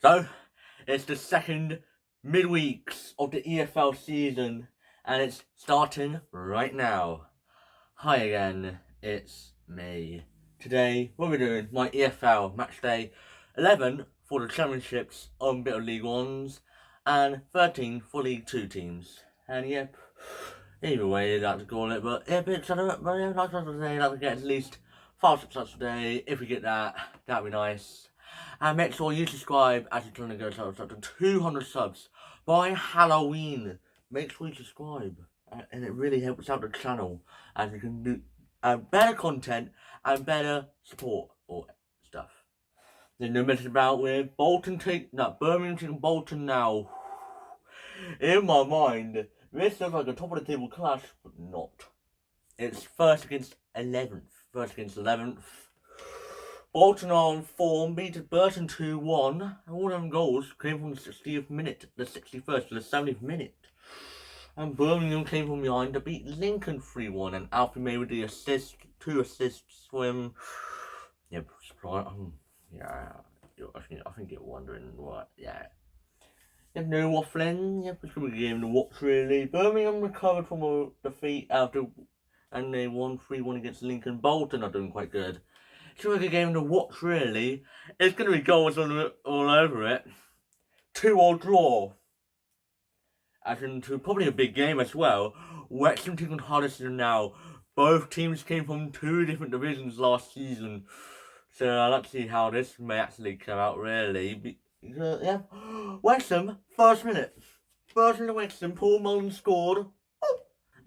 So, it's the second midweeks of the EFL season, and it's starting right now. Hi again, it's me. Today, what we're doing, my EFL matchday 11 for the championships on bit of League Ones, and 13 for League 2 teams. And yep, either way you'd like to call it, but yeah, bit like to get at least 5-6 subs a day. If we get that, that'd be nice. And make sure you subscribe as you're trying to go to 200 subs by Halloween. Make sure you subscribe, and it really helps out the channel, and you can do better content and better support or stuff. Then no messing about with Birmingham taking Bolton now. In my mind, this looks like a top of the table clash, but not. It's first against 11th. First against 11th. Bolton on form, beat Burton 2-1, and all them goals came from the 60th minute, the 61st to the 70th minute. And Birmingham came from behind to beat Lincoln 3-1, and Alfie made with the assist, 2 assists for him. Yep, yeah, I think you're wondering what, yeah. Yep, no waffling, yep, it's going to be a game to watch really. Birmingham recovered from a defeat and they won 3-1 against Lincoln. Bolton are doing quite good. It's going to be a game to watch really. It's going to be goals all over it. 2-2 draw. As into probably a big game as well. Wrexham taking Huddersfield now. Both teams came from 2 different divisions last season. So I'd like to see how this may actually come out really. Yeah. Wrexham, first minute. First minute Wrexham, Paul Mullin scored.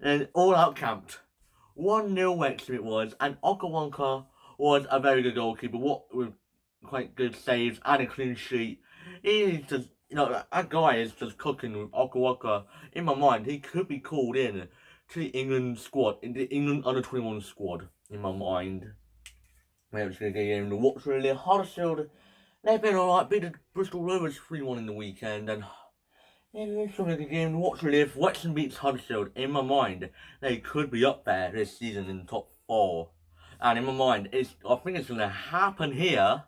And all out camped. 1-0 Wrexham it was, and Okawonka was a very good goalkeeper, with quite good saves and a clean sheet. He's just, that guy is just cooking with Okawonka. In my mind, he could be called in to the England squad, in the England under-21 squad, in my mind. Maybe it's going to get him to watch really. Huddersfield, they've been alright, beat the Bristol Rovers 3-1 in the weekend, and it's going to get a game to watch really. If Wrexham beats Huddersfield, in my mind, they could be up there this season in the top 4. And in my mind, I think it's going to happen here.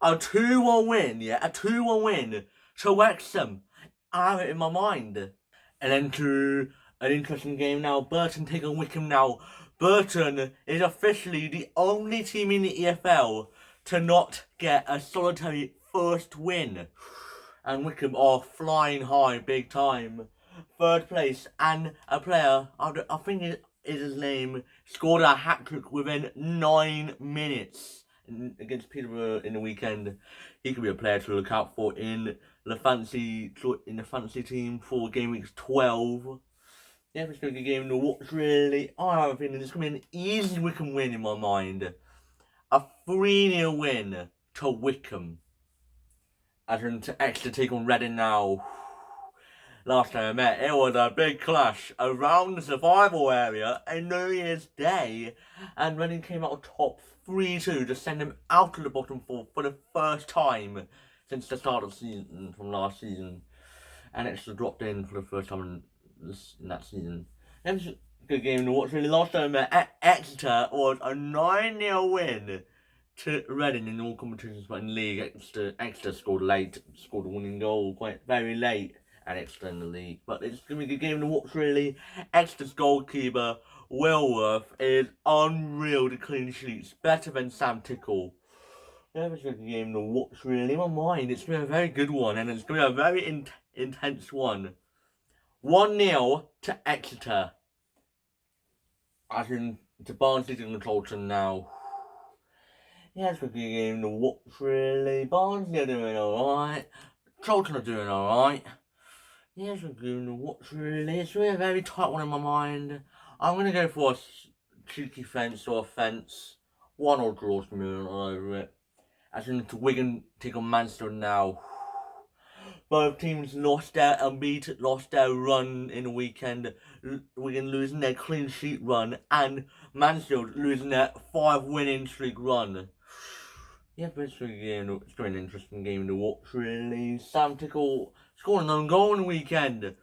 A 2-1 win, yeah, a 2-1 win to Wrexham. I have it in my mind. And then to an interesting game now, Burton taking Wickham now. Burton is officially the only team in the EFL to not get a solitary first win. And Wickham are flying high big time. Third place, and a player, I think it is his name, scored a hat-trick within 9 minutes against Peterborough in the weekend. He could be a player to look out for in the fantasy team for game week 12. Yeah, it's going to be a game to watch really. I have a feeling it's going to be an easy Wickham win in my mind. A 3-0 win to Wickham. As in to Exeter take on Reading now. Last time I met, it was a big clash around the survival area on New Year's Day, and Reading came out top 3-2 to send them out of the bottom 4 for the first time since the start of the season from last season, and Exeter dropped in for the first time in that season. It was a good game to watch really. Last time I met, Exeter was a 9-0 win to Reading in all competitions, but in the league, Exeter scored a winning goal very late, and Exeter in the league. But it's going to be a good game to watch, really. Exeter's goalkeeper, Willworth, is unreal to clean sheets, better than Sam Tickle. Yeah, it's going to be a game to watch, really. In my mind, it's going to be a very good one, and it's going to be a very intense one. 1-0 to Exeter. As in, to Barnsley and Colton now. Yeah, it's a good game to watch, really. Barnsley are doing alright. Charlton are doing alright. Yeah, it's a good game to watch, really. It's really a very tight one in my mind. I'm going to go for a cheeky fence or a fence. 1-1 draws me all over it. As in, to Wigan take on Mansfield now. Both teams lost their run in the weekend. Wigan losing their clean sheet run, and Mansfield losing their 5-winning streak run. Yeah, but it's going to be an interesting game to watch, really. Sam Tickle scoring an own goal in the weekend.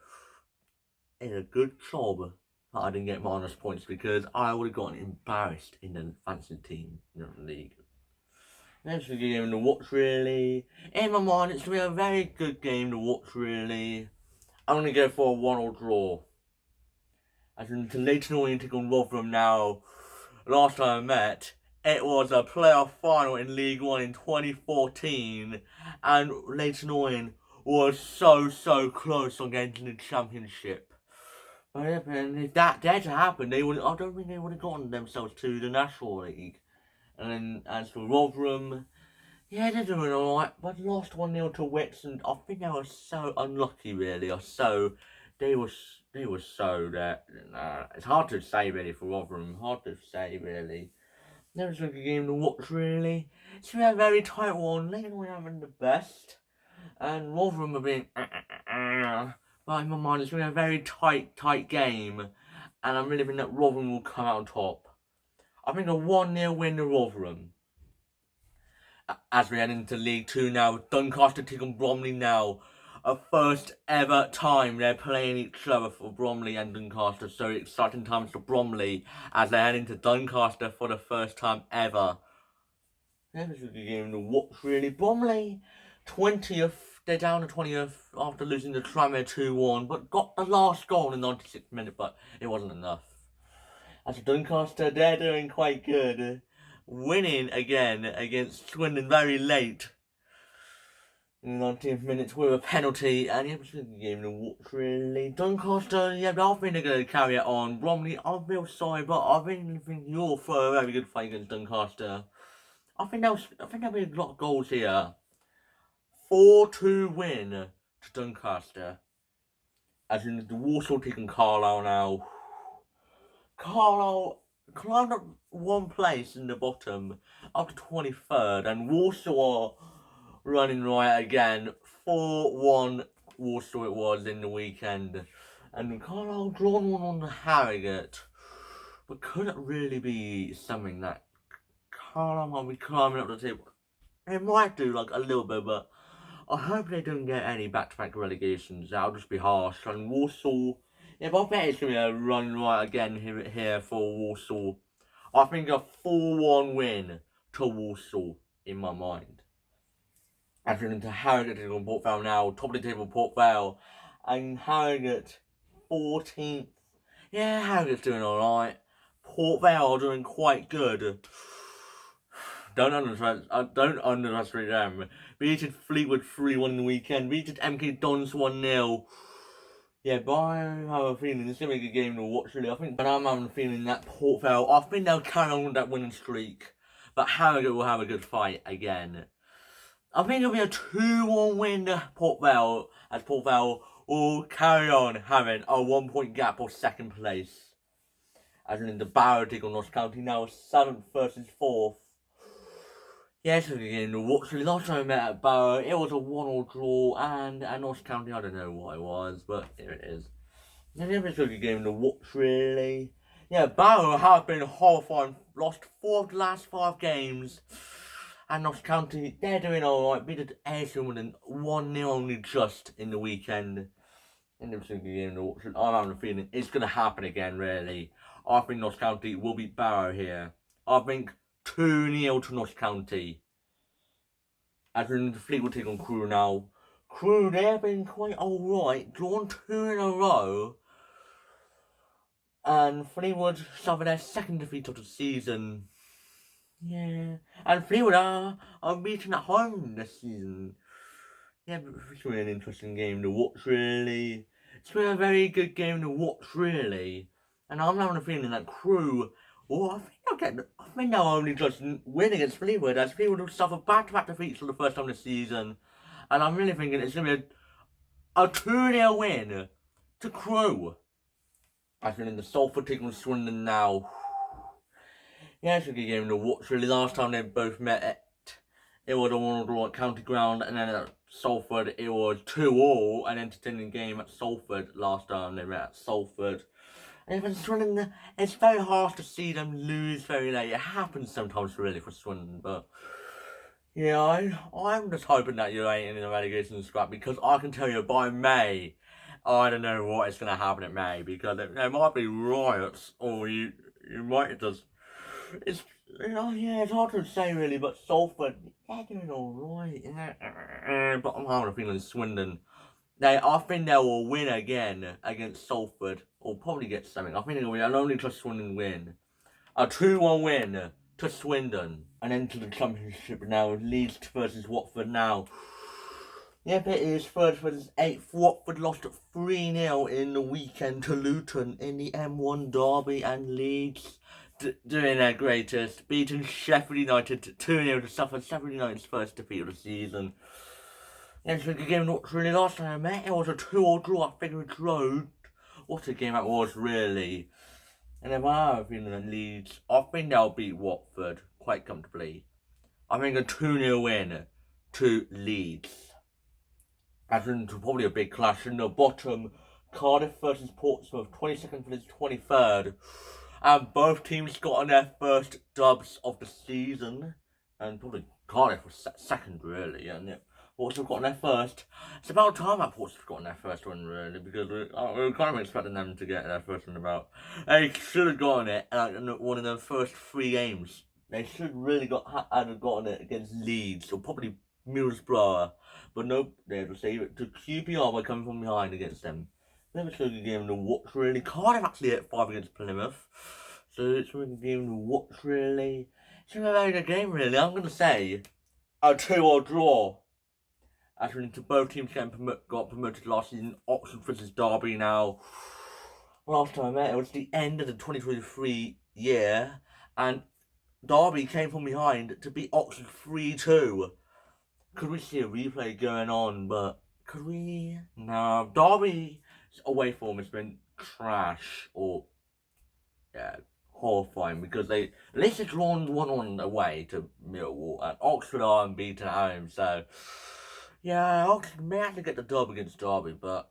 It's a good job that I didn't get minus points, because I would have gotten embarrassed in the fantasy team in the league. It's a good game to watch, really. In my mind, it's going to be a very good game to watch, really. I'm going to go for a 1-1 draw. As in, to Leighton Orient take on Rotherham now. Last time I met, it was a playoff final in League One in 2014, and Leighton Orient was so close on getting the championship. But if that did to happen, I don't think they would have gotten themselves to the National League. And then as for Rotherham, yeah, they're doing alright, but lost 1-0 to Wits, and I think they were so unlucky, really. They were so that it's hard to say really for Rotherham. Hard to say really. Never a good game to watch really. It's been a very tight one. Leighton were having the best, and Rotherham have been. But in my mind, it's been a very tight game, and I'm really thinking that Rotherham will come out on top. I think a 1-0 win to Rotherham. As we head into League 2 now, Doncaster taking Bromley now. A first ever time they're playing each other for Bromley and Doncaster. So exciting times for Bromley as they head into Doncaster for the first time ever. That was a good game to watch really. Bromley, 20th. They're down to 20th after losing the Tranmere 2-1, but got the last goal in the 96th minute, but it wasn't enough. As for Doncaster, they're doing quite good. Winning again against Swindon very late in the 19th minute with a penalty, and it was a good game to watch really. Doncaster, yeah, I think they're going to carry it on. Bromley, I feel sorry, but I really think you'll throw a very good fight against Doncaster. I think there'll be a lot of goals here. 4-2 win to Doncaster. As in the Walsall taking Carlisle now. Carlisle climbed up one place in the bottom up to 23rd, and Walsall are running right again. 4-1 Walsall it was in the weekend, and Carlisle drawn one on the Harrogate, but couldn't really be something that Carlisle might be climbing up the table. They might do like a little bit, but I hope they don't get any back-to-back relegations. That'll just be harsh. And Walsall, yeah, but I bet it's going to be a run right again here for Walsall. I think a 4-1 win to Walsall in my mind. As we're into Harrogate on Port Vale now, top of the table Port Vale, and Harrogate 14th. Yeah, Harrogate's doing alright. Port Vale are doing quite good. Don't underestimate them. Beated Fleetwood 3-1 in the weekend. Beated MK Dons 1-0. Yeah, but I have a feeling it's going to be a good game to watch, really. But I'm having a feeling that Port Vale, I think they'll carry on with that winning streak. But Harrogate will have a good fight again. I think it'll be a 2-1 win to Port Vale, as Port Vale will carry on having a 1-point gap of second place. As in the Barrow take on Notts County now, 7th versus 4th. Yeah, it's a good game to watch. Last time I met at Barrow, it was a 1-1 draw, and at Notts County, I don't know what it was, but here it is. Yeah, it's a good game to watch, really. Yeah, Barrow have been horrifying. Lost 4 of the last 5 games. And Notts County, they're doing alright. Beat Exeter with 1-0 only just in the weekend. And it's a good game to watch. I'm having a feeling it's going to happen again, really. I think Notts County will beat Barrow here. I think 2-0 to Notts County. As in the Fleetwood take on Crewe now. Crewe, they've been quite alright. Drawn 2 in a row. And Fleetwood suffered their second defeat of the season. Yeah. And Fleetwood are beaten at home this season. Yeah, but it's been an interesting game to watch, really. It's been a very good game to watch, really. And I'm having a feeling that Crewe, I think they'll only just win against Fleetwood, as Fleetwood will suffer back-to-back defeats for the first time this season. And I'm really thinking it's going to be a 2-0 win to Crewe. I've been in the Salford taking on Swindon now. Yeah, it's a good game to watch, really. Last time they both met, it was a 1-1 draw at County Ground, and then at Salford, it was 2-2, an entertaining game at Salford last time they met at Salford. And even Swindon, it's very hard to see them lose very late. It happens sometimes, really, for Swindon, but yeah, I'm just hoping that you ain't in the relegation scrap, because I can tell you by May, I don't know what is going to happen at May, because there might be riots, or you might just it's hard to say really, but Salford, they're doing alright. But I'm having a feeling Swindon. I think they will win again against Salford, or probably get something. I think they'll win. I'll only trust Swindon win. A 2-1 win to Swindon. And into the Championship now. Leeds versus Watford now. Yep, it is 3rd versus 8th. Watford lost 3-0 in the weekend to Luton in the M1 derby, and Leeds doing their greatest, beating Sheffield United 2-0 to suffer Sheffield United's first defeat of the season. Yes, the game not really last time I met. It was a 2-2 draw. I think it was what a game that was, really. And if I have a feeling that Leeds, I think they'll beat Watford quite comfortably. I think a 2-0 win to Leeds. As into probably a big clash in the bottom. Cardiff versus Portsmouth, 22nd versus 23rd. And both teams got on their first dubs of the season. And probably Cardiff was second, really. And yeah, Portsmouth got on their first. It's about time that Portsmouth got on their first one, really. Because we were kind of expecting them to get their first one about. They should have gotten it in one of their first 3 games. They should really have gotten it against Leeds, or probably Middlesbrough. But nope, they had to save it to QPR by coming from behind against them. Never showed the game to watch, really. Cardiff actually hit 5 against Plymouth. So it's really a game to watch, really. It's a very good game, really. I'm going to say a 2-2 draw. As we're into both teams got promoted last season. Oxford versus Derby now. Last time I met, it was the end of the 2023 year. And Derby came from behind to beat Oxford 3-2. Could we see a replay going on? But could we? No. Derby's away form has been trash, or horrifying, because they at least it's drawn 1-1 away to Millwall, and Oxford are unbeaten at home. So yeah, Oxford may have to get the dub against Derby, but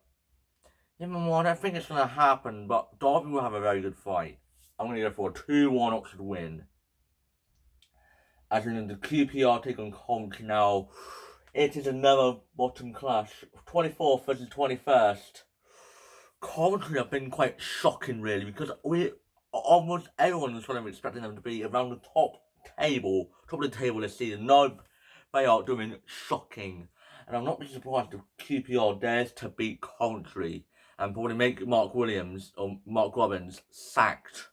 even more, I don't think it's going to happen. But Derby will have a very good fight. I'm going to go for a 2-1 Oxford win. As in the QPR take on Coventry now. It is another bottom clash. 24th versus 21st. Coventry have been quite shocking, really, because almost everyone was kind of expecting them to be around the top of the table this season. No, they are doing shocking. And I'm not really surprised if QPR dares to beat Coventry and probably make Mark Robbins sacked.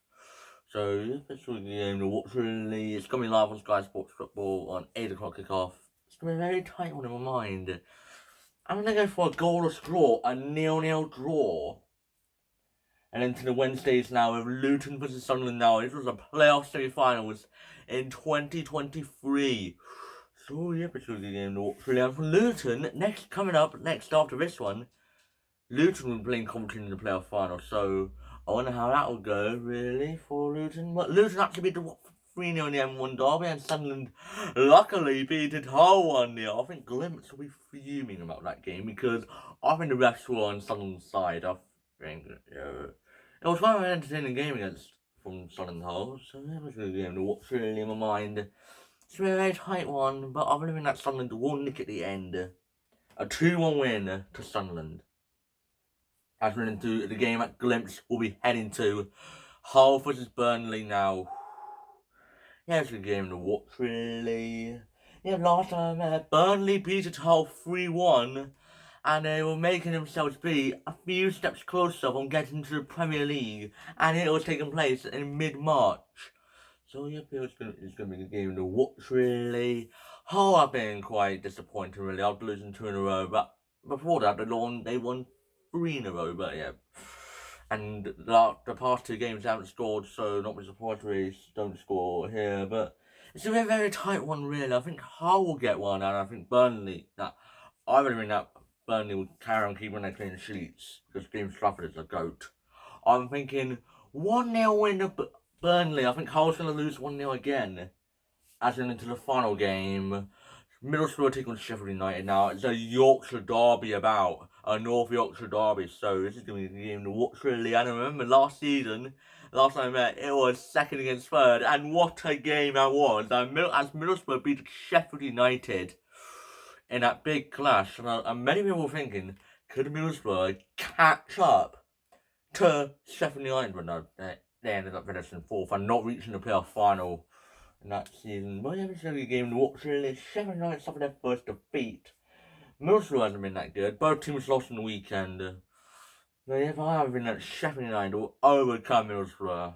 So, this will be the game to watch, really. It's going to be live on Sky Sports Football on 8 o'clock kickoff. It's going to be a very tight one in my mind. I'm going to go for a goalless draw, a 0-0 draw. And into the Wednesdays now with Luton versus Sunderland now. This was a playoff semi-finals in 2023. So, yeah, it's going to be the game to watch, really. And for Luton, coming up after this one, Luton will be playing Coventry in the playoff final. So I wonder how that will go, really, for Luton. But Luton actually beat the Watford 3-0 in the M1 derby, and Sunderland luckily beat it Hull 1-0. I think Glimpse will be fuming about that game, because I think the refs were on Sunderland's side. I think it was quite an entertaining game from Sunderland Hull, so that was a good game to watch, really, in my mind. It's a very tight one, but I believe that Sunderland will nick at the end. A 2-1 win to Sunderland. As we're into the game at Glimpse, we'll be heading to Hull versus Burnley now. Yeah, it's a game to watch, really. Yeah, last time Burnley beat Hull 3-1, and they were making themselves be a few steps closer from getting to the Premier League, and it was taking place in mid-March. So yeah, it's going to be a game to watch, really. Hull have been quite disappointing, really, after losing 2 in a row, but before that, they won 3 in a row, but yeah. And the past 2 games they haven't scored, so not much surprise really don't score here. But it's a very, very tight one, really. I think Hull will get one, and I think Burnley, I really think that Burnley will carry on keeping their clean sheets, because James Trafford is a goat. I'm thinking 1-0 win to Burnley. I think Hull's going to lose 1-0 again, as in into the final game. Middlesbrough take on Sheffield United now. It's a Yorkshire derby a North Yorkshire derby. So this is going to be a game to watch, really. And I remember last time I met, it was 2nd against 3rd. And what a game that was. As Middlesbrough beat Sheffield United in that big clash. And many people were thinking, could Middlesbrough catch up to Sheffield United? But no, they ended up finishing 4th and not reaching the playoff final in that season. But yeah, it's a good game to watch really. Sheffield United suffered their first defeat. Middlesbrough hasn't been that good. Both teams lost on the weekend. But if I have been that Sheffield United will overcome Middlesbrough,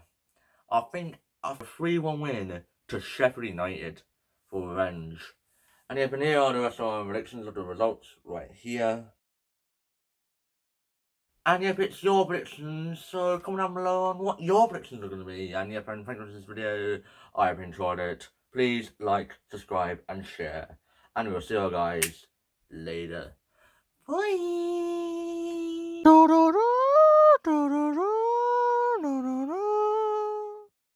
I think after a 3-1 win to Sheffield United for revenge. And yeah, and here are the rest of our predictions of the results right here. And yep, it's your predictions, so comment down below on what your predictions are going to be. And yep, and thank you for this video. I hope you enjoyed it. Please like, subscribe, and share. And we'll see you guys later. Bye!